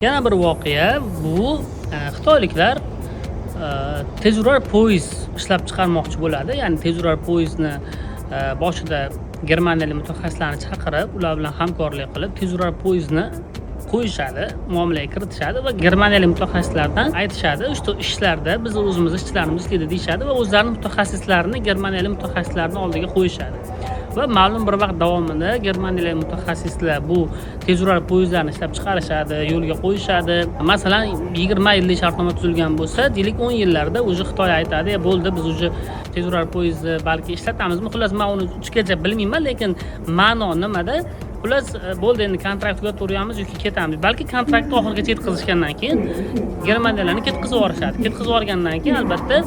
Yana bir voqea bu xitoyliklar tezyurar poyezd ishlab chiqarmoqchi bo'ladi. Ya'ni tezyurar poyezdni boshida germaniyalik mutaxassislarni chaqirib, ular bilan hamkorlik qilib tezyurar poyezdni qo'yishadi, muomalaga kiritishadi va germaniyalik mutaxassislardan aytishadi, shu ishlarda biz o'zimiz ishchilarimiz ishlaydi deyishadi va o'zlarining mutaxassislarini germaniyalik mutaxassislarning oldiga qo'yishadi. Va ma'lum bir vaqt davomida germaniyalik mutaxassislar bu tezyurar poyezdlarni ishlab chiqarishadi, yo'lga qo'yishadi. Masalan, 20 yillik shartnoma tuzilgan bo'lsa, deylik 10 yillarda уже Xitoy aytadi, bo'ldi, biz уже tezyurar poyezdni balki ishlatamizmi? Xullas, men uni uchgacha bilmayman, lekin ma'no nimada? Xullas, bo'ldi, endi kontrakt tugatamiz yoki ketamiz. Balki kontraktni oxirigacha yetkazishgandan keyin germaniyalarni ketkazib yuborishadi. Ketkazib yuborgandan keyin albatta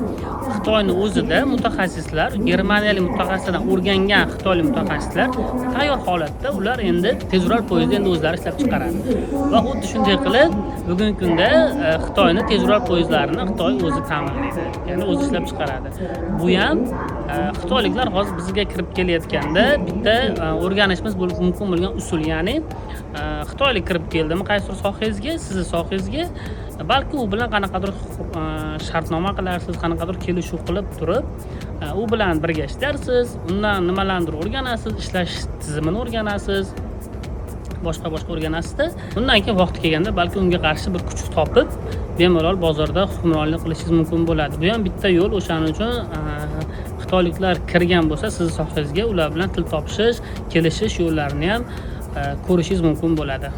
Xitoyning o'zida mutaxassislar, germaniyalik mutaxassislardan o'rgangan xitoylik mutaxassislar tayyor holatda ular endi tezyurar poyezdni endi o'zlari ishlab chiqaradi. Va xuddi shunday qilib bugungi kunda Xitoyning tezyurar poyezdlarini Xitoy o'zi ta'minlaydi, ya'ni o'zi ishlab chiqaradi. Bu ham xitoyliklar hozir bizga kirib kelayotganda bitta o'rganishimiz mumkin bo'lgan usul, ya'ni xitoylik kirib keldimi qaysidir sohangizga, sizni sohangizga, balki u bilan qanaqadir shartnoma qilarsiz, qanaqadir kelishuv qilib turib, u bilan birga ishlarsiz, undan nimalarnidir o'rganasiz, ishlash tizimini o'rganasiz, boshqa o'rganasizda. Undan keyin vaqti kelganda balki unga qarshi bir kuch topib, bemalol bozorda hukmronlik qilishingiz mumkin bo'ladi. Bu ham bitta yo'l. O'shaning uchun xitoyliklar kirgan bo'lsa siz sohangizga, ular bilan til topishish, kelishish yo'llarini ham ko'rishingiz mumkin bo'ladi.